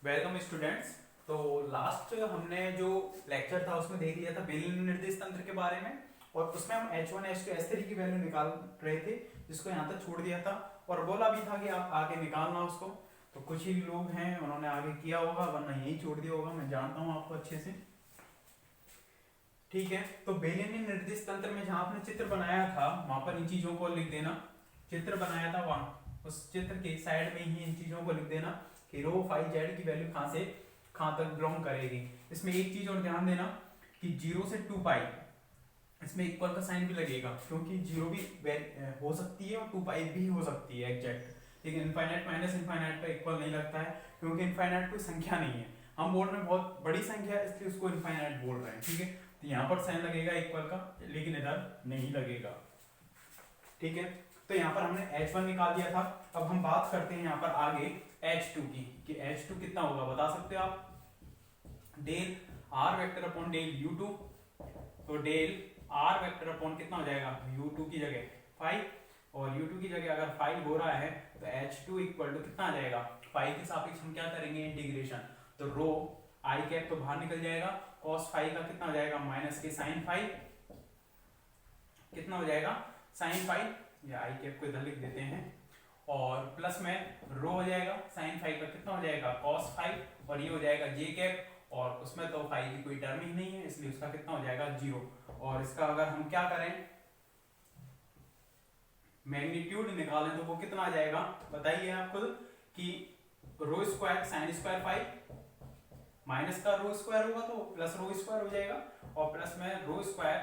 Welcome students. तो last हमने जो लेक्चर था उसमें देख लिया था बेलियन निर्देश तंत्र के बारे में, और उसमें हम h1 h2 h3 की वैल्यू निकाल रहे थे, जिसको यहाँ तक छोड़ दिया था और बोला भी था कि आप आगे निकालना उसको। तो कुछ ही लोग हैं उन्होंने आगे किया होगा, वरना यही छोड़ दिया होगा, मैं जानता हूँ आपको अच्छे से। ठीक है, तो बेलियन निर्देश तंत्र में जहाँ आपने चित्र बनाया था वहां पर इन चीजों को लिख देना। चित्र बनाया था वहां उस चित्र के साइड में ही इन चीजों को लिख देना कि रो फाई जेड की वैल्यू कहाँ से कहाँ तक बिलोंग करेगी। इसमें एक चीज और ध्यान देना कि 0 से 2 पाई, इसमें इक्वल का साइन भी लगेगा, क्योंकि 0 भी हो सकती है और 2 पाई भी हो सकती है एग्जैक्ट, लेकिन इनफाइनाइट माइनस इनफाइनाइट पर इक्वल नहीं लगता है, क्योंकि इनफाइनाइट कोई संख्या नहीं है। हम बोल रहे हैं बहुत बड़ी संख्या है, इसलिए उसको इनफाइनाइट बोल रहे हैं। ठीक है, तो यहाँ पर साइन लगेगा इक्वल का, लेकिन इधर नहीं लगेगा। ठीक है, तो यहाँ पर हमने h1 निकाल दिया था। अब हम बात करते हैं यहाँ पर आगे h2 की, कि h2 कितना होगा बता सकते हो आप? Del r vector upon del u2, तो डेल r वेक्टर अपॉन कितना हो जाएगा u2 की जगह 5, और u2 की जगह अगर 5 हो रहा है तो h2 इक्वल टू कितना आ जाएगा 5 के सापेक्ष हम क्या करेंगे इंटीग्रेशन, तो रो आई कैप तो बाहर निकल जाएगा, cos 5 का कितना हो जाएगा माइनस के sin 5, कितना हो जाएगा sin 5, या आई कैप को इधर लिख देते हैं, और प्लस में रो हो जाएगा sin 5 का कितना हो जाएगा cos 5, और ये हो जाएगा j कैप, और उसमें तो 5 की कोई टर्म ही नहीं है, इसलिए उसका कितना हो जाएगा 0। और इसका अगर हम क्या करें मैग्नीट्यूड निकालें तो वो कितना आ जाएगा बताइए आप खुद, कि रो स्क्वायर साइन स्क्वायर 5 माइनस का रो स्क्वायर होगा तो प्लस रो स्क्वायर हो जाएगा, और प्लस में रो स्क्वायर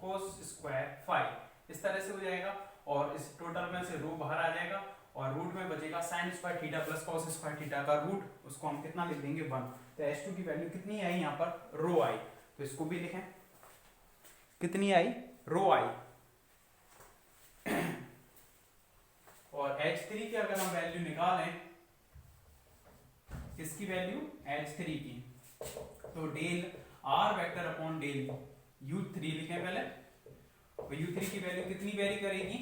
कोस स्क्वायर 5, इस तरह से हो जाएगा। और इस टोटल में से रो बाहर आ जाएगा, और रूट में बचेगा sign square theta plus cos square theta का रूट, उसको हम कितना लिख देंगे 1। तो h2 की वैल्यू कितनी आई यहाँ पर रो आई, तो इसको भी लिखें कितनी आई रो आई। और h3 की अगर हम वैल्यू निकालें, किसकी वैल्यू h3 की, तो del r vector upon del u3 लिखें पहले, तो u3 की वैल्यू कितनी वेरी करेगी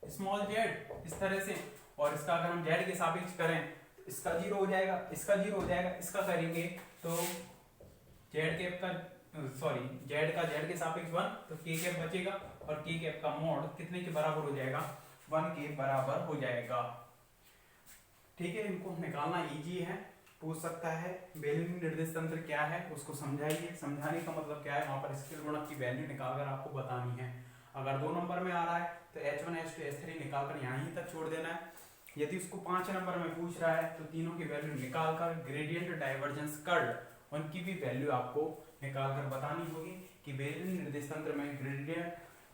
स्मॉल z, इस तरह से। और इसका अगर हम z के सापेक्ष करें तो इसका 0 हो जाएगा, इसका 0 हो जाएगा, इसका करेंगे तो z कैप का सॉरी z का z के सापेक्ष 1, तो k कैप बचेगा, और k कैप का मोड कितने के बराबर हो जाएगा 1 के बराबर हो जाएगा। ठीक है, इनको निकालना इजी है, पूछ सकता है बेलियन निर्देश तंत्र क्या है उसको समझाइए, समझाने का मतलब क्या है, वहां पर स्केल गुणक की वैल्यू निकालकर आपको बतानी है। अगर 2 नंबर में आ रहा है तो h1 h2 h3 निकालकर यहीं तक छोड़ देना है। यदि उसको 5 नंबर में पूछ रहा है तो तीनों की वैल्यू निकालकर ग्रेडियंट डाइवर्जेंस कर्ल उनकी भी वैल्यू आपको निकालकर बतानी होगी कि बेलियन निर्देश तंत्र में ग्रेडियंट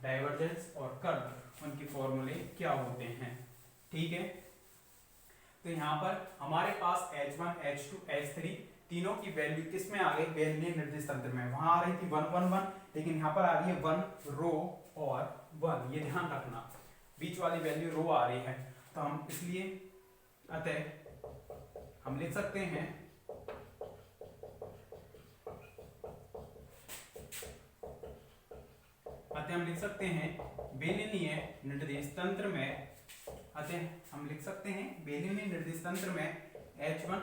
डाइवर्जेंस और कर्ल उनके फॉर्मूले क्या होते हैं। ठीक है, तो यहाँ पर हमारे पास h1 h2 h3 तीनों की वैल्यू किस में आ गई बेलियन निर्देश तंत्र में, वहां आ रही थी 1 1 1, लेकिन यहाँ पर आ रही है 1 रो और 1, ये ध्यान रखना बीच वाली वैल्यू रो आ रही है, तो हम इसलिए अतः हम लिख सकते हैं बेलियनीय निर्देश तंत्र में, अतः हम लिख सकते हैं बेलियनीय निर्देश तंत्र में h1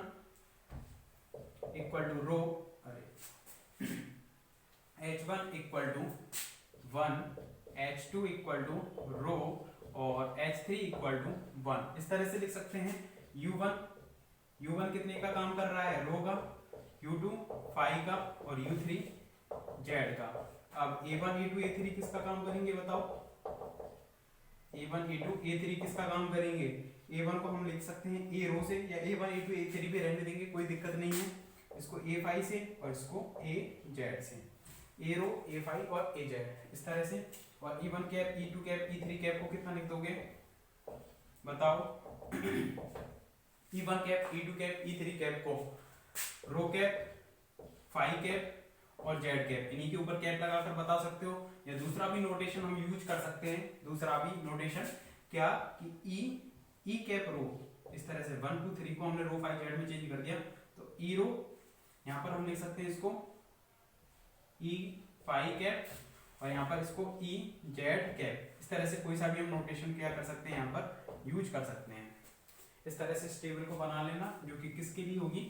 equal to rho h1 equal to 1, h2 equal to rho और h3 इक्वल टू 1, इस तरह से लिख सकते हैं। u1 कितने का काम कर रहा है रो का, u2 5 का, और u3 z का। अब a1 a2 a3 किसका काम करेंगे बताओ, a1 a2 a3 किसका काम करेंगे, a1 को हम लिख सकते हैं a रो से, या a1 a2 a3 पे रहने देंगे कोई दिक्कत नहीं है, इसको a5 से और इसको az से, a रो a5 और az इस तरह से। और e1 cap e2 cap e3 cap को कितना लिख दोगे बताओ e1 cap e2 cap e3 cap को रो कैप 5 कैप और z कैप, इन्हीं के ऊपर कैप लगाकर बता सकते हो, या दूसरा भी नोटेशन हम यूज कर सकते हैं, दूसरा भी नोटेशन क्या कि e कैप रो, इस तरह से 1 2 3 को हमने रो 5 z में चेंज कर दिया, तो e रो यहाँ पर हम लिख सकते हैं इसको e 5 कैप, और यहाँ पर इसको e z कैप, इस तरह से कोई सा भी हम नोटेशन क्या कर सकते हैं यहाँ पर यूज कर सकते हैं। इस तरह से इस टेबल को बना लेना, जो कि किसके लिए होगी,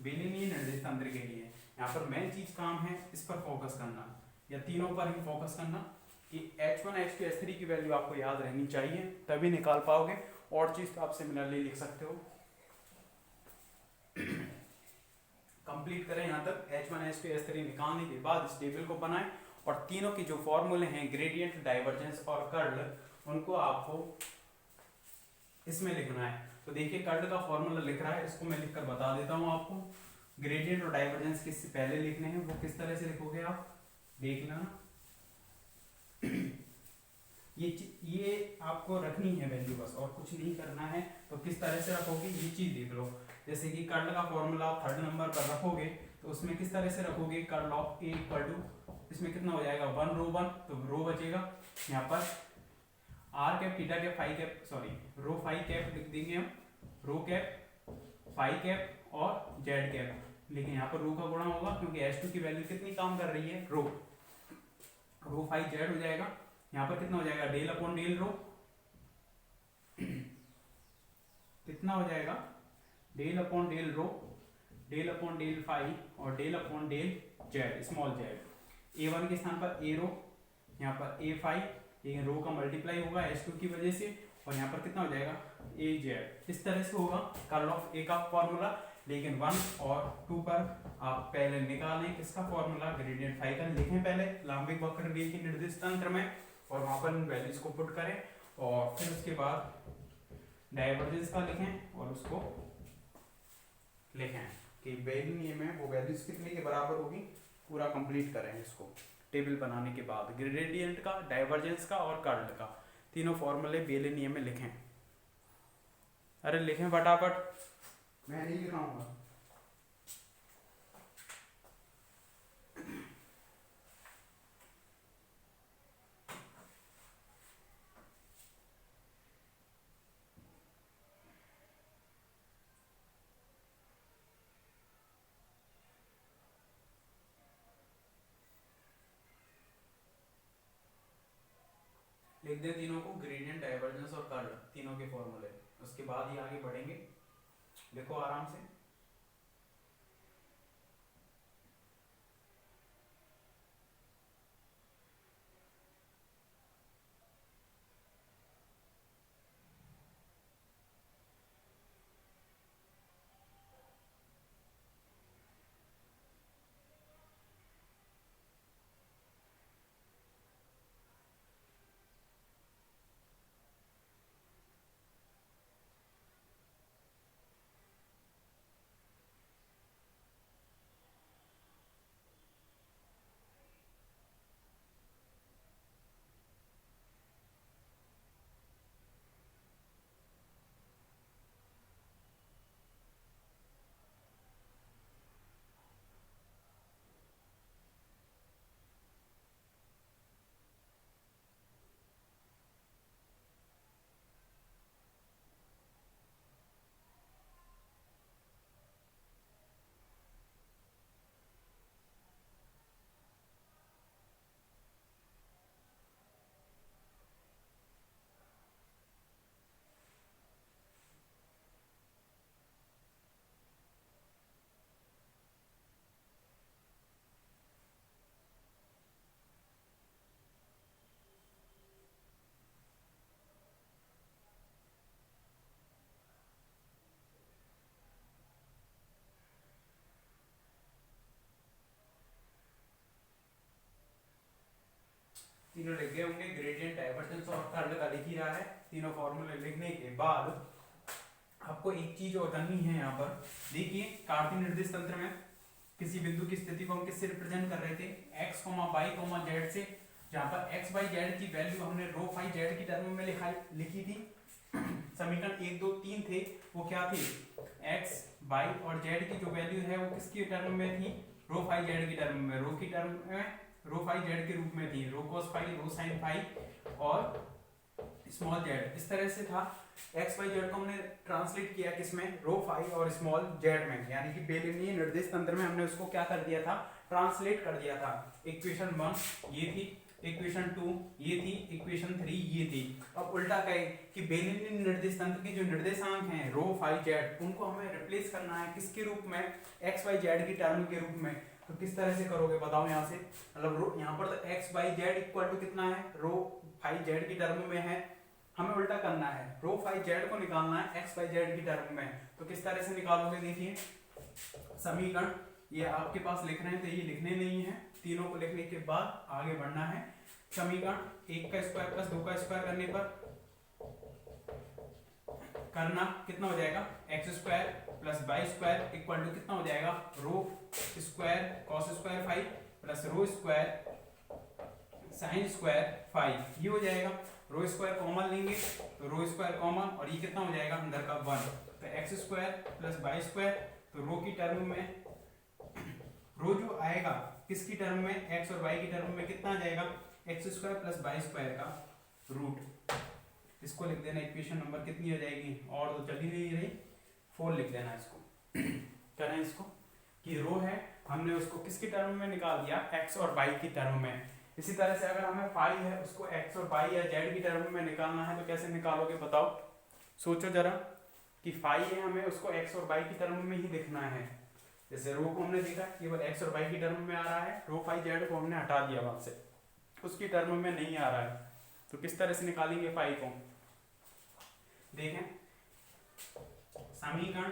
बेलनीय निर्देश तंत्र के लिए। यहाँ पर मेन चीज काम है इस पर फोकस करना, या तीनों पर ही फोकस करना कि H1 H2 H3 की वैल्यू आपको याद रहनी चाहिए, तभी निकाल पाओगे। और चीज तो आप सिमिलरली लिख सकते हो। कंप्लीट करें यहाँ तक। H1 H2 H3 निकालने के बाद इस टेबल को बनाएं और तीनों के जो फॉर्मूले हैं ग्रेडियंट, डाइवर्जेंस और कर्ल, उनको आपको इसमें लिखना है। तो देखिए कर्ल का फॉर्मूला लिख रहा है, इसको मैं लिखकर बता देता हूँ आपको। ग्रेडियंट और डाइवर्जेंस किससे पहले लिखने हैं, वो किस तरह से लिखोगे आप देख लेना। ये आपको रखनी है वैल्यू बस, और कुछ नहीं करना है। तो किस तरह से रखोगे ये चीज देख लो। जैसे कि कर्ल का फॉर्मूला आप थर्ड नंबर पर रखोगे तो उसमें किस तरह से रखोगे, curl of A equal to, इसमें कितना हो जाएगा 1 रो 1, तो रो बचेगा यहाँ पर r cap theta cap phi cap, sorry rho phi cap लिख देंगे हम, रो कैप फाई कैप और जेड कैप। लेकिन यहाँ पर रो का गुणा होगा क्योंकि H2 की वैल्यू कितनी काम कर रही है, रो फाई जेड हो जाएगा। यहाँ पर कितना हो जाएगा, डेल अपॉन डेल रो, कितना हो जाएगा del upon del rho, del upon del phi और del upon del z, small z. A1 के स्थान पर ए रो, यहाँ पर ए फाई, लेकिन रो का मल्टीप्लाई होगा H2 की वजह से, और यहाँ पर कितना हो जाएगा ए जेड। इस तरह से होगा कर्ल ऑफ ए का फॉर्मूला। लेकिन 1 और 2 पर आप पहले निकालें किसका फॉर्मूला, ग्रेडियंट फाई का लिखें पहले लंबिक वक्र के निर्देश तंत्र में, और वहां पर वैल्यूज को पुट करें, और फिर उसके बाद डाइवर्जेंस का लिखें और उसको लिखें कि बेलनीय में वो वैल्यूज कितने के बराबर होगी। पूरा कंप्लीट करें इसको टेबल बनाने के बाद, ग्रेडियंट का, डाइवर्जेंस का और कर्ल का, तीनों फॉर्मूले बेलनीय में लिखें। अरे लिखें फटाफट, मैं नहीं लिखाऊंगा। लिख दें तीनों को, ग्रेडियंट, डाइवर्जेंस और कर्ल, तीनों के फॉर्मूले। उसके बाद ही आगे बढ़ेंगे। देखो आराम से। तीनों लिख गए होंगे, ग्रेडियंट, डाइवर्जेंस और कर्ल का लिख ही रहा है। तीनों फॉर्मूले लिखने के बाद आपको एक चीज और करनी है। यहाँ पर देखिए कार्तीय निर्देश तंत्र में किसी बिंदु की स्थिति को हम किससे रिप्रेजेंट कर रहे थे, x, y, z से, जहाँ पर x, y, z की वैल्यू हमने रो फाई z की टर्म में लिखी थी। समीकरण 1, 2, 3 थे, वो क्या थे, x, y और z की जो वैल्यू है वो किसकी टर्म में थी, रो फाई z की टर्म में, रो की टर्म में रो फाई z के रूप में थी, rho cos phi, rho sine phi और स्मॉल z। इस तरह से था। x, y, z को हमने ट्रांसलेट किया किसमें, रो फाई और स्मॉल z में, यानी कि बेलनीय निर्देश तंत्र में हमने उसको क्या कर दिया था, ट्रांसलेट कर दिया था। इक्वेशन 1 ये थी, इक्वेशन 2 ये थी, इक्वेशन 3 ये थी। अब उल्टा कहे कि बेलनी निर्देश तंत्र के जो निर्देशांक हैं रो फाई जेड, उनको हमें रिप्लेस करना है किसके रूप में, एक्स वाई जेड की टर्म के रूप में। तो किस तरह से करोगे बताओ। यहाँ से मतलब रो यहाँ पर तो x y z equal to कितना है, रो फाई जेड की टर्म में है, हमें उल्टा करना है, रो फाई जेड को निकालना है एक्स वाई जेड की टर्म में। तो किस तरह से निकालोगे, देखिए समीकरण ये आपके पास लिख रहे हैं तो ये लिखने नहीं है, तीनों को लिखने के बाद आगे बढ़ना है। समीकरण 1 का स्क्वायर प्लस 2 का स्क्वायर करने पर करना कितना हो जाएगा, x square plus y square equal to कितना हो जाएगा, rho square cos square five plus rho square sine square five, ये हो जाएगा। रो स्क्वायर कॉमन लेंगे तो रो स्क्वायर कॉमन, और ये कितना हो जाएगा अंदर का 1, तो x square plus y square, तो रो की टर्म में रो जो आएगा किसकी टर्म में, एक्स और वाई की टर्म में कितना आ जाएगा, x square plus y square का रूट। इसको लिख देना, इक्वेशन नंबर कितनी हो जाएगी, और तो चल ही नहीं रही, 4 लिख देना इसको। करें इसको कि रो है हमने उसको किसकी टर्म में निकाल दिया, एक्स और वाई की टर्म में। इसी तरह से अगर हमें फाई है उसको एक्स और वाई या जेड की टर्म में निकालना है तो कैसे निकालोगे बताओ, सोचो जरा कि फाई है हमें उसको एक्स और वाई की टर्म में ही लिखना है। जैसे रो को हमने देखा केवल एक्स और वाई की टर्म में आ रहा है, रो फाई जेड को हमने हटा दिया वहां से, उसकी टर्म में नहीं आ रहा है। तो किस तरह से निकालेंगे फाई को, देखें समीकरण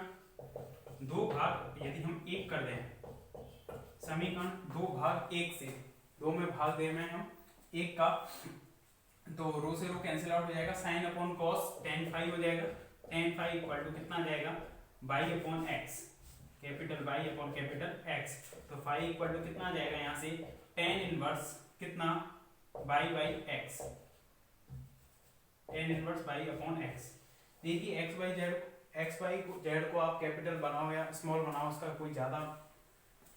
2 भाग यदि हम 1 कर दें, समीकरण 2 भाग 1 से 2 में भाग दे में हम 1 का, तो रो से रो कैंसिल आउट हो जाएगा, sine upon cos tan phi हो जाएगा, tan फाई इक्वल टू कितना आ जाएगा, y upon x, capital y upon capital x. तो फाई इक्वल टू कितना आ जाएगा यहाँ से, tan इनवर्स कितना, y by x, tan inverse y upon x. देखिए एक्स वाई जेड को आप कैपिटल बनाओ या स्मॉल बनाओ, उसका कोई ज्यादा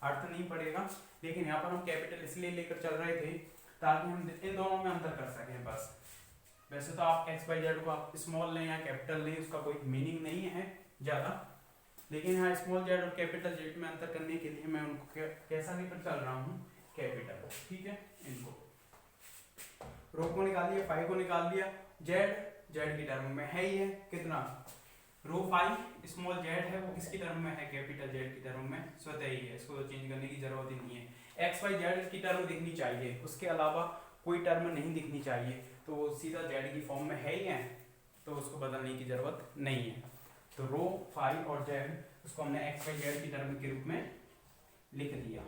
अर्थ नहीं पड़ेगा, लेकिन यहाँ पर हम कैपिटल इसलिए लेकर चल रहे थे ताकि हम इन दोनों में अंतर कर सकें बस। वैसे तो आप एक्स वाई जेड को आप स्मॉल लें या कैपिटल लें, उसका कोई मीनिंग नहीं है ज़्यादा, लेकिन यहाँ स्मॉल जेड और कैपिटल जेड में अंतर करने के लिए मैं उनको कैसा लेकर चल रहा हूँ, कैपिटल। ठीक है, इनको रो को निकाल लिया, फाई को निकाल लिया, जेड की टर्म में है ही है कितना, रो फाई स्मॉल जेड है वो किसकी टर्म में है, कैपिटल जेड की टर्म में स्वतः ही है, इसको तो चेंज करने की जरूरत ही नहीं है। एक्स वाई जेड की टर्म दिखनी चाहिए, उसके अलावा कोई टर्म नहीं दिखनी चाहिए, तो वो सीधा जेड की फॉर्म में है ही है, तो उसको बदलने की जरूरत नहीं है। तो रो फाई और जेड उसको हमने एक्स वाई जेड की टर्म के रूप में लिख दिया।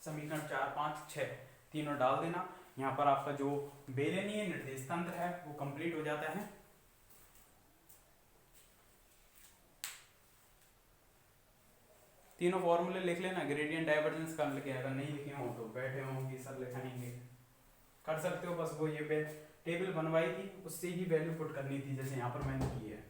समीकरण 4, 5, 6 तीनों डाल देना, यहाँ पर आपका जो बेलनीय निर्देश तंत्र है वो कंप्लीट हो जाता है। तीनों फॉर्मूले लिख लेना, ग्रेडियंट डाइवर्जेंस कर लिखे, अगर नहीं लिखे हो तो बैठे होंगे सब लिखाएंगे, कर सकते हो। बस वो ये टेबल बनवाई थी उससे ही वैल्यू पुट करनी थी, जैसे यहाँ पर मैंने की है।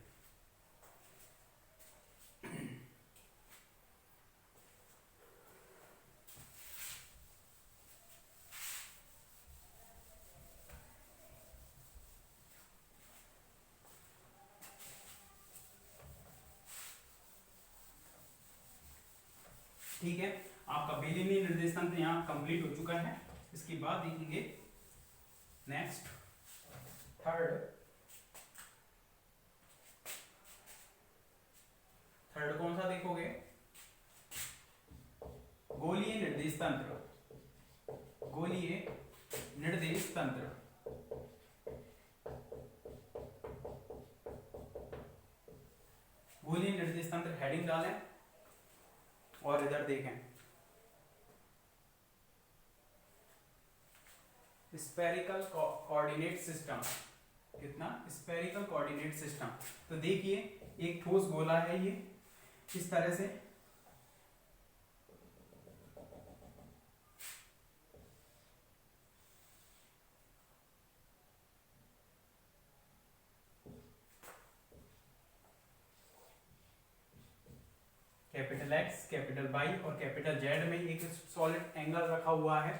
ठीक है, आपका बेलनीय निर्देश तंत्र यहाँ कंप्लीट हो चुका है। इसके बाद देखेंगे नेक्स्ट थर्ड कौन सा देखोगे, गोलीय निर्देश तंत्र। गोलीय निर्देश तंत्र गोलीय निर्देश तंत्र हेडिंग डालें और इधर देखें स्फेरिकल कोऑर्डिनेट सिस्टम, कितना स्फेरिकल कोऑर्डिनेट सिस्टम। तो देखिए एक ठोस गोला है ये, इस तरह से कैपिटल एक्स, कैपिटल वाई और कैपिटल जेड में एक सॉलिड एंगल रखा हुआ है।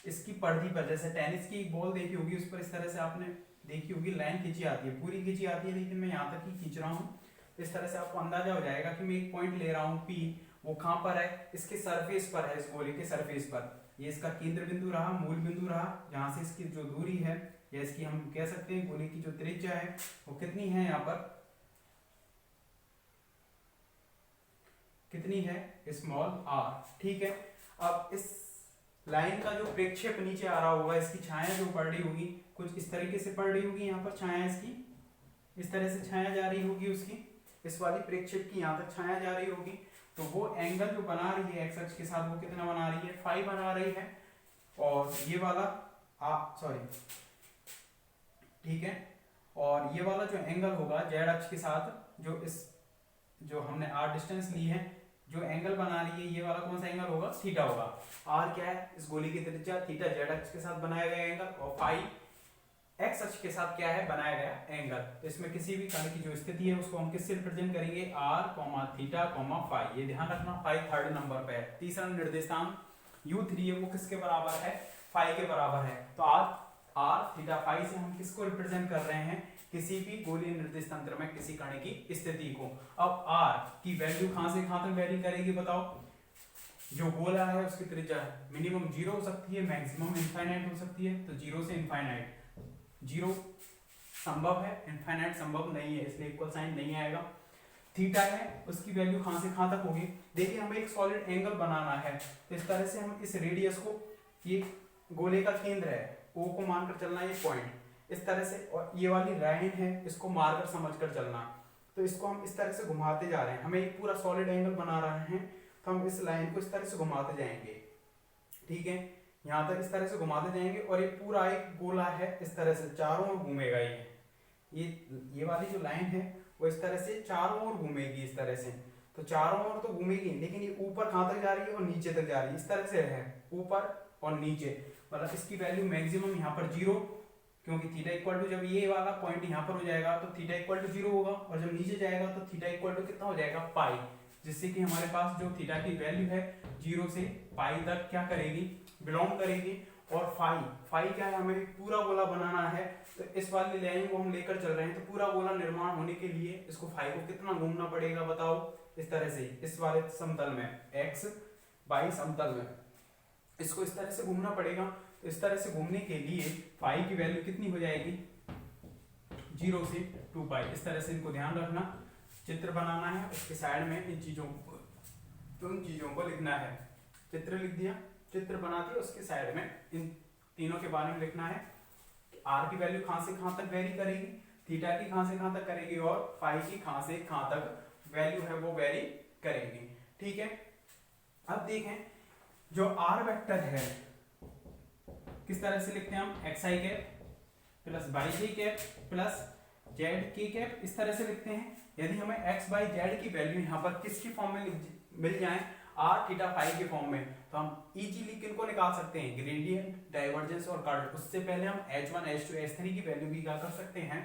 इसकी परिधि पर जैसे टेनिस की एक बॉल देखी होगी, उस पर इस तरह से आपने देखी होगी लाइन खींची आती है, पूरी खींची आती है, लेकिन मैं यहाँ तक ही खींच रहा हूँ। इस तरह से आपको अंदाजा हो जाएगा कि मैं एक पॉइंट ले रहा हूँ P, वो कहाँ पर है, इसके सरफेस पर है, इस गोले के सरफेस पर। ये इसका केंद्र बिंदु रहा, मूल बिंदु रहा, जहां से इसकी जो दूरी है या इसकी हम कह सकते हैं गोले की जो त्रिज्या है वो कितनी है, यहाँ पर कितनी है, स्मॉल r। ठीक है, अब इस लाइन का जो प्रेक्षेप नीचे आ रहा होगा, इसकी छाया जो पड़ रही होगी कुछ इस तरीके से पड़ रही होगी, यहाँ पर छाया इसकी इस तरह से छाया जा रही होगी, उसकी इस वाली प्रेक्षेप की यहाँ तक छाया जा रही होगी, तो वो एंगल जो बना रही है एक्स अक्ष के साथ वो कितना बना रही है, फाई बना रही है। और ये वाला ठीक है, और ये वाला जो एंगल होगा जेड अक्ष के साथ, जो हमने आर डिस्टेंस ली है, जो एंगल बना रही है ये वाला कौन सा एंगल होगा, थीटा होगा। आर क्या है, इस गोली की त्रिज्या, थीटा जेड अक्ष के साथ बनाया गया एंगल, और फाई एक्स अक्ष के साथ क्या है, बनाया गया एंगल। तो इसमें किसी भी कण की जो स्थिति है उसको हम किससे रिप्रेजेंट करेंगे, आर थीटा फाई। ये ध्यान रखना, फाई थर्ड नंबर पे है। तीसरा निर्देशांक u3 है वो किसके बराबर है, फाई के बराबर है। तो आर थीटा फाई से हम किसको रिप्रेजेंट कर रहे हैं, किसी भी गोलीय निर्देश तंत्र में किसी कण की स्थिति को। अब आर की वैल्यू कहां से कहां तक वेरी करेगी बताओ, जो गोला है उसकी त्रिज्या मिनिमम 0 हो सकती है, मैक्सिमम इनफाइनाइट हो सकती है। तो 0 से इनफाइनाइट, 0 संभव है, इनफाइनाइट संभव नहीं है, इसलिए इक्वल साइन नहीं आएगा। थीटा है उसकी वैल्यू कहां से कहां तक होगी, देखिए हमें एक सॉलिड एंगल बनाना है, तो इस तरह से हम इस रेडियस को, ये गोले का केंद्र है, ओ को मानकर चलना, ये पॉइंट इस तरह से, और ये वाली लाइन है इसको मार्कर समझकर चलना। तो इसको हम इस तरह से घुमाते जा रहे हैं, हमें एक पूरा सॉलिड एंगल बना रहे हैं, तो हम इस लाइन को इस तरह से घुमाते जाएंगे। ठीक है, यहाँ तक इस तरह से घुमाते जाएंगे, और ये पूरा एक गोला है इस तरह से चारों ओर घूमेगा। ये वाली जो लाइन है वो इस तरह से चारों ओर घूमेगी इस तरह से। तो चारों ओर तो घूमेगी, लेकिन ये ऊपर कहाँ तक जा रही है और नीचे तक जा रही है, इस तरह से है, ऊपर और नीचे। मतलब इसकी वैल्यू मैक्सिमम यहाँ पर 0, क्योंकि थीटा इक्वल टू, जब ये वाला पॉइंट यहाँ पर हो जाएगा तो थीटा इक्वल टू 0 होगा, और जब नीचे जाएगा तो थीटा इक्वल टू कितना हो जाएगा, पाई। जिससे कि हमारे पास जो थीटा की वैल्यू है 0 से पाई तक क्या करेगी, बिलोंग करेगी। और फाई क्या है, हमें पूरा गोला बनाना है, तो इस वाली लाइन को हम लेकर चल रहे हैं, तो पूरा गोला निर्माण होने के लिए इसको फाई को कितना घूमना पड़ेगा बताओ, इस तरह से, इस वाले समतल में, एक्स वाई समतल में इसको इस तरह से घूमना पड़ेगा। तो इस तरह से घूमने के लिए फाई की वैल्यू कितनी हो जाएगी, 0 से 2 पाई। इस तरह से इनको ध्यान रखना, चित्र बनाना है, उसके साइड में इन चीजों को लिखना है। चित्र लिख दिया, चित्र बना दिया, उसके साइड में इन तीनों के बारे में लिखना है। आर की वैल्यू कहां से कहां तक वेरी करेगी, थीटा की कहां से कहां तक करेगी, और फाई की कहां से कहां तक वैल्यू है वो वेरी करेगी। ठीक है, अब देखें जो आर वेक्टर है किस तरह से लिखते हैं हम, एक्स आई कैप प्लस वाई जे कैप प्लस जेड के कैप, इस तरह से लिखते हैं। यदि हमें एक्स बाई जेड की वैल्यू यहाँ पर किसकी फॉर्म में मिल जाए, आर थीटा फाई के फॉर्म में, तो हम इजीली किनको निकाल सकते हैं, ग्रेडियंट, डाइवर्जेंस और कर्ल। उससे पहले हम h1 h2 h3 की वैल्यू भी क्या कर सकते हैं,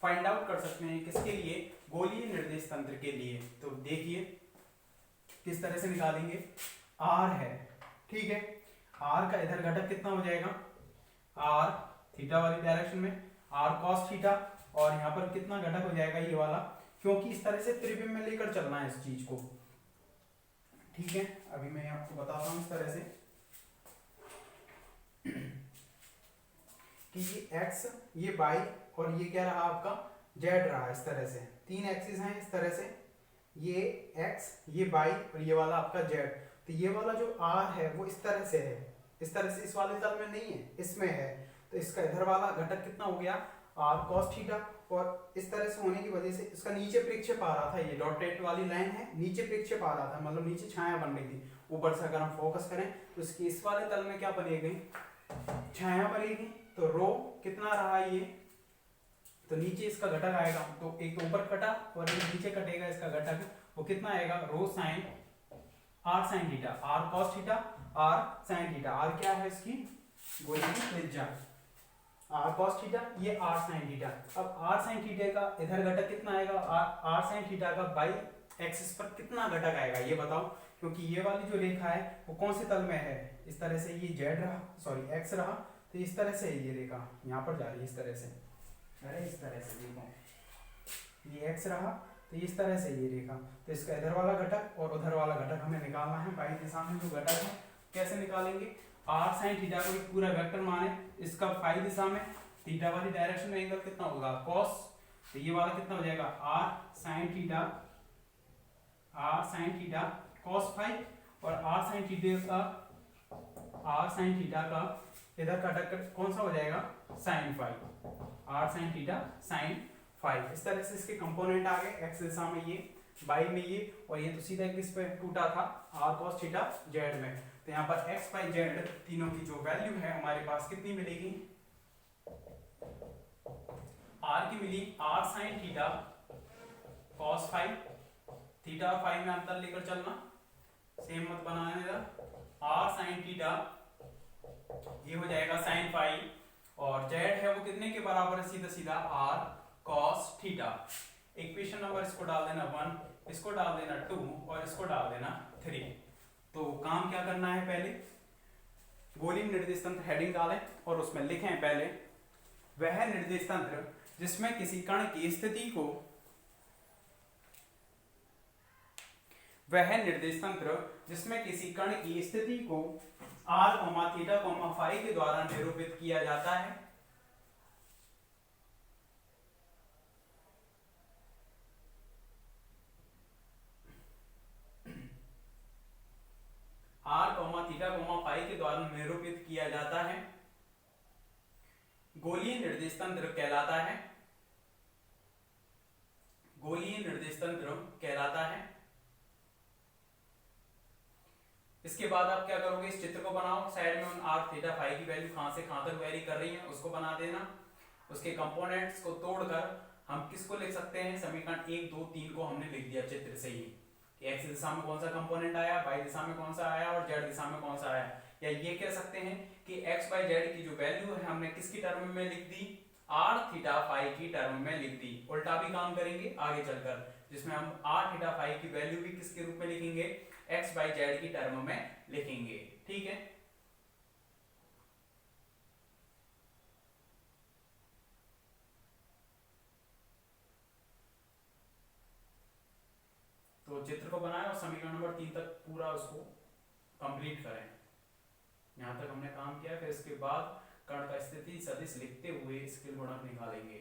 फाइंड आउट कर सकते हैं। किसके लिए, गोलीय निर्देश तंत्र के लिए। तो देखिए किस तरह से निकालेंगे, आर है, ठीक है, आर का इधर घटक कितना हो जाएगा, आर थीटा वाली डायरेक्शन में आर कॉस थीटा, और यहाँ पर कितना घटक हो जाएगा ये वाला, क्योंकि इस तरह से त्रिविम में लेकर चलना है इस चीज को। ठीक है, अभी मैं आपको बताता हूं इस तरह से कि ये x, ये y और ये क्या रहा आपका z रहा, इस तरह से तीन एक्सिस हैं इस तरह से, ये x, ये y और ये वाला आपका z। तो ये वाला जो r है वो इस तरह से है, इस तरह से, इस वाले तल में नहीं है, इसमें है। तो इसका इधर वाला घटक कितना हो गया, r cos थीटा, और इस तरह से होने की वजह से इसका नीचे प्रक्षेप आ रहा था, ये डॉटेड वाली लाइन है, नीचे प्रक्षेप आ रहा था, मतलब नीचे छाया बन रही थी। ऊपर से अगर हम फोकस करें तो इसकी इस वाले तल में क्या बनेगी, छाया बनेगी। तो रो कितना रहा ये, तो नीचे इसका घटक आएगा, तो एक तो ऊपर कटा और एक नीचे कटेगा इसका घटक, वो कितना आएगा, rho sine r sine theta, r cos theta, r sine theta. R क्या है इसकी गोली की त्रिज्या, आर कॉस थीटा, ये आर साइन थीटा। अब आर साइन थीटा का इधर घटक कितना आएगा, आर साइन थीटा का बाई एक्सिस पर कितना घटक आएगा ये बताओ, क्योंकि ये वाली जो रेखा है वो कौन से तल में है, इस तरह से ये जेड रहा, सॉरी एक्स रहा, तो इस तरह से ये रेखा यहाँ पर जा रही है इस तरह से, अरे इस तरह से देखो, ये एक्स रहा, तो इस तरह से ये रेखा। तो इसका इधर वाला घटक और उधर वाला घटक हमें निकालना है, बाई दिशा में जो घटक है कैसे निकालेंगे, आर साइन थीटा को एक पूरा वेक्टर माने, इसका फाई दिशा में थीटा वाली डायरेक्शन में एंगल कितना होगा कॉस, तो ये वाला कितना हो जाएगा r sine theta cos phi, और आर साइन थीटा का इधर का टक्कर कौन सा हो जाएगा sine phi, r sine theta sine phi. इस तरह से इसके कंपोनेंट आ गए, एक्स दिशा में ये, वाई में ये, और ये तो सीधा किस पे टूटा था आर कॉस थीटा जेड में। तो यहाँ पर एक्स वाई जेड तीनों की जो वैल्यू है हमारे पास कितनी मिलेगी, आर की मिली r sine theta cos phi, theta और फाई में अंतर लेकर चलना, सेम मत बनाने का, आर साइन थीटा ये हो जाएगा साइन फाई, और जेड है वो कितने के बराबर है, सीधा सीधा r cos theta. Equation number इसको डाल देना 1, इसको डाल देना 2 और इसको डाल देना 3। तो काम क्या करना है, पहले गोलीय निर्देश तंत्र हेडिंग डालें और उसमें लिखें पहले वह निर्देश तंत्र जिसमें किसी कण की स्थिति को, वह निर्देश तंत्र जिसमें किसी कण की स्थिति को आर थीटा फाई के द्वारा निरूपित किया जाता है, आर थीटा फाई के द्वारा निरूपित किया जाता है, गोलीय निर्देश तंत्र कहलाता है, गोलीय निर्देश तंत्र कहलाता है। इसके बाद आप क्या करोगे, इस चित्र को बनाओ, साइड में उन आर थीटा फाई की वैल्यू कहां से कहां तक वेरी कर रही है उसको बना देना, उसके कंपोनेंट्स को तोड़कर हम किसको लिख सकते हैं, समीकरण 1 2 3 को हमने लिख दिया चित्र से ही, कि एक्स दिशा में कौन सा कंपोनेंट आया, वाई दिशा में कौन सा आया और जेड दिशा में कौन सा आया। या ये कह सकते हैं कि एक्स वाई जेड की जो वैल्यू है हमने किसकी टर्म में लिख दी, आर थीटा फाई की टर्म में लिख दी। उल्टा भी काम करेंगे आगे चलकर, जिसमें हम आर थीटा फाई की वैल्यू भी किसके रूप में लिखेंगे, एक्स वाई जेड की टर्म में लिखेंगे, ठीक है। तो चित्र को बनाएं और समीकरण नंबर 3 तक पूरा उसको कंप्लीट करें। यहां तक हमने काम किया, फिर इसके बाद कण का स्थिति सदिश लिखते हुए इसके गुणक निकालेंगे।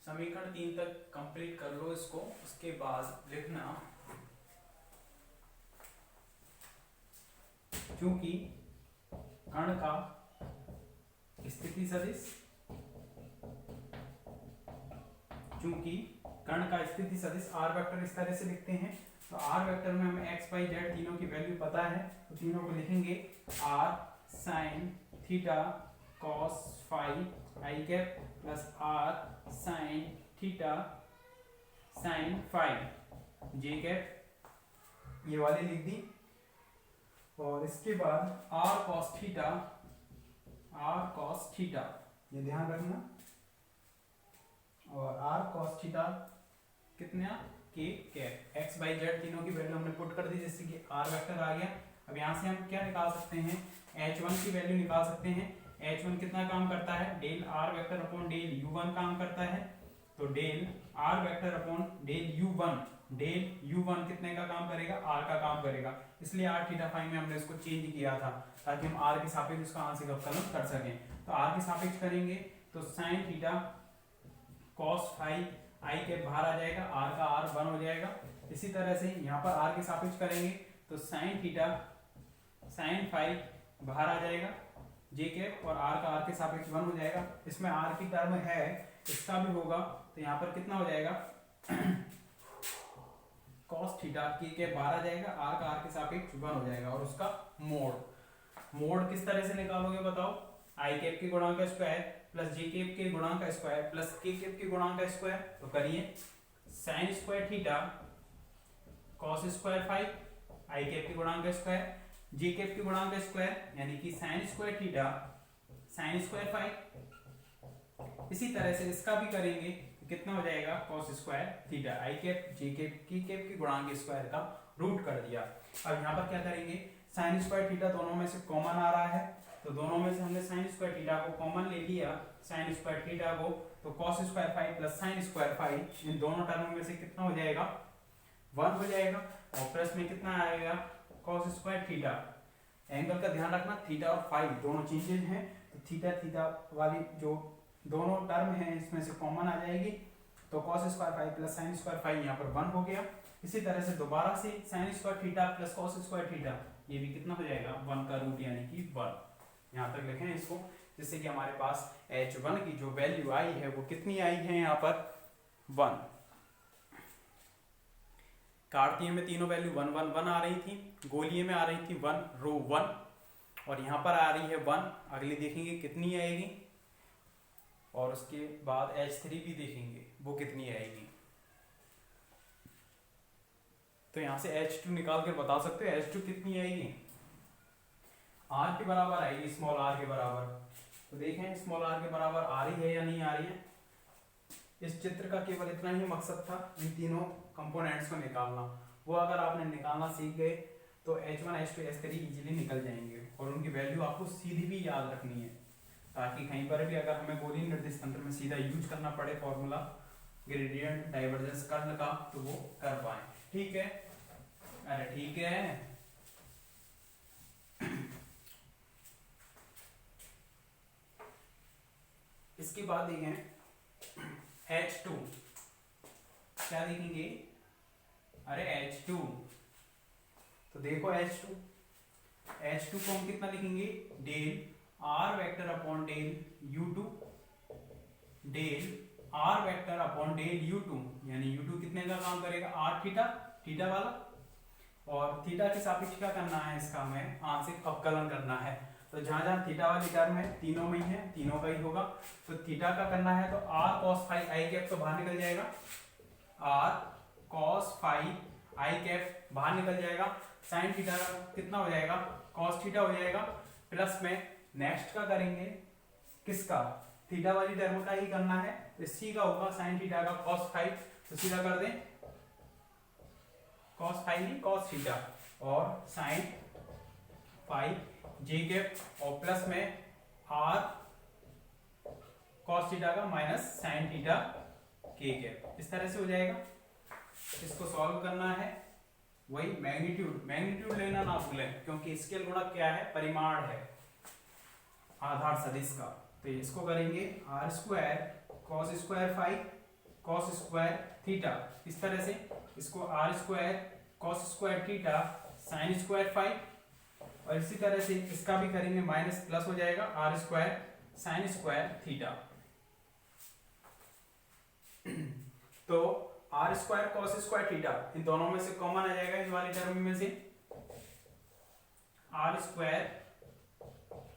समीकरण 3 तक कंप्लीट कर लो इसको, उसके बाद लिखना क्योंकि कण का स्थिति सदिश, चूंकि कण का स्थिति सदिश आर वेक्टर इस तरह से लिखते हैं, तो आर वेक्टर में हमें एक्स वाई जेड तीनों की वैल्यू पता है, तो तीनों को लिखेंगे r sine theta cos phi i cap plus r sine theta sine phi j cap, ये वाली लिख दी। और इसके बाद आर कॉस थीटा ये ध्यान रखना, और आर कॉस थीटा कितना के कैप, एक्स वाई जेड तीनों की वैल्यू हमने पुट कर दी, जैसे कि आर वेक्टर आ गया। अब यहाँ से हम क्या निकाल सकते हैं, h1 की वैल्यू निकाल सकते हैं। h1 कितना काम करता है, del r vector upon del u1 काम करता है। तो del r vector upon del u1 कितने का काम करेगा, r का काम करेगा। इसलिए r थीटा फाई में हमने इसको चेंज किया था ताकि हम r के सापेक्ष उसका आंशिक अवकलन कर सकें। तो r के सापेक्ष करेंगे तो साइन थीटा कॉस फाई आई के बाहर आ जाएगा, r का r 1 हो जाएगा। इसी तरह से यहाँ पर r के सापेक्ष करेंगे तो साइन थीटा साइन फाई बाहर आ जाएगा जे कैप, और r का r के सापेक्ष 1 हो जाएगा। इसमें r की टर्म है, इसका भी होगा, तो यहाँ पर कितना हो जाएगा cos थीटा के बाहर आ जाएगा, r का r के सापेक्ष 1 हो जाएगा। और उसका मोड किस तरह से निकालोगे बताओ, आई कैप के गुणांक का स्क्वायर प्लस जे कैप के गुणांक का स्क्वायर प्लस के कैप के गुणांक का स्क्वायर। तो करिए sine square theta cos square phi i cap के गुणांक का स्क्वायर जे कैप के गुणांक का स्क्वायर, यानी कि sine square theta sine square phi. इसी तरह से इसका भी करेंगे तो कितना हो जाएगा कॉस स्क्वायर थीटा आई कैप जे कैप के गुणांक के स्क्वायर का रूट कर दिया। अब यहाँ पर क्या करेंगे, साइन स्क्वायर थीटा दोनों में से कॉमन आ रहा है, तो दोनों में से हमने साइन स्क्वायर थीटा को कॉमन ले लिया, साइन स्क्वायर थीटा को, तो cos square phi plus sine square phi इन दोनों टर्म में से कितना हो जाएगा 1 हो जाएगा। और प्लस में कितना आएगा कॉस स्क्वायर थीटा। एंगल का ध्यान रखना, थीटा और फाई दोनों चेंजेज हैं, तो थीटा वाली जो दोनों टर्म है इसमें से कॉमन आ जाएगी, तो cos square phi plus sine square phi यहाँ पर 1 हो गया। इसी तरह से दोबारा से sign square theta plus cos square theta, ये भी कितना हो जाएगा 1 का रूट यानी कि 1। यहाँ तक लिखें इसको, जिससे कि हमारे पास h1 की जो वैल्यू आई है वो कितनी आई है यहाँ पर 1। कार्तीय में तीनों वैल्यू 1 1 1 आ रही थी, गोलीय में आ रही थी 1 रो 1, और यहाँ पर आ रही है 1। अगली देखेंगे कितनी आएगी, और उसके बाद h3 भी देखेंगे वो कितनी आएगी। तो यहाँ से h2 निकाल कर बता सकते हो h2 कितनी आएगी, r के बराबर आएगी, स्मॉल r के बराबर। तो देखें स्मॉल r के बराबर आ रही है या नहीं आ रही है। इस चित्र का केवल इतना ही मकसद था, इन तीनों कंपोनेंट्स को निकालना। वो अगर आपने निकालना सीख गए तो h1 h2 h3 इजीली निकल जाएंगे, और उनकी वैल्यू आपको सीधी भी याद रखनी है, ताकि कहीं पर भी अगर हमें गोलीय निर्देश तंत्र में सीधा यूज करना पड़े फॉर्मूला ग्रेडियंट डाइवर्जेंस कर्ल का, तो वो कर पाए। ठीक है, अरे ठीक है। इसके बाद देखें H2, क्या देखेंगे, अरे H2, तो देखो H2 को हम कितना लिखेंगे, del r vector upon del u2, del r vector upon del u2, यानी u2 कितने का काम करेगा r थीटा वाला, और थीटा के सापेक्ष क्या करना है, इसका हमें आंशिक अवकलन करना है। तो जहां जहां थीटा वाली टर्म है तीनों में ही है, तीनों का ही होगा। तो थीटा का करना है तो r cos phi i cap तो बाहर निकल जाएगा, r cos phi i cap बाहर निकल जाएगा। साइन थीटा कितना हो जाएगा cos थीटा हो जाएगा, प्लस में नेक्स्ट का करेंगे किसका, थीटा वाली टर्म का ही करना है, तो सी का होगा साइन थीटा का cos फाई, तो सीधा कर दें cos फाई नहीं cos थीटा, और साइन फाई जे कैप, और प्लस में r cos थीटा का माइनस साइन थीटा के कैप। इस तरह से हो जाएगा। इसको सॉल्व करना है, वही मैग्नीट्यूड लेना ना भूलें, क्योंकि स्केल गुणक क्या है, परिमाण है आधार सदिश का। तो इसको करेंगे r square cos square phi cos square theta, इस तरह से इसको r square cos square theta sine square phi, और इसी तरह से इसका भी करेंगे माइनस प्लस हो जाएगा r square sine square theta. तो r square cos square theta इन दोनों में से कॉमन आ जाएगा, इस वाली टर्म में से r square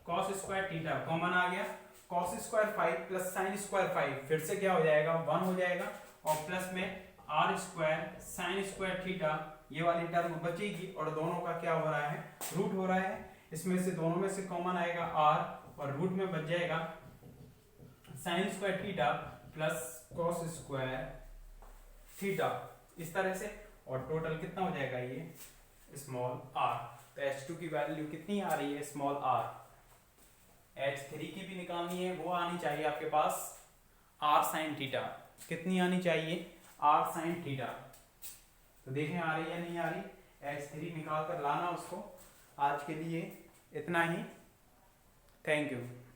cos square theta common आ गया, cos square phi plus sine square phi फिर से क्या हो जाएगा 1 हो जाएगा, और प्लस में r square sine square theta ये वाली टर्म बचेगी, और दोनों का क्या हो रहा है रूट हो रहा है। इसमें से दोनों में से कॉमन आएगा r, और रूट में बच जाएगा sign square theta plus cos square theta, इस तरह से। और टोटल कितना हो जाएगा ये स्मॉल आर। तो H2 की वैल्यू कितनी आ रही है, स्मॉल आर। H3 की भी निकालनी है, वो आनी चाहिए आपके पास आर साइन थीटा। कितनी आनी चाहिए, आर साइन थीटा। तो देखें आ रही है नहीं आ रही। H3 निकाल कर लाना उसको। आज के लिए इतना ही। Thank you.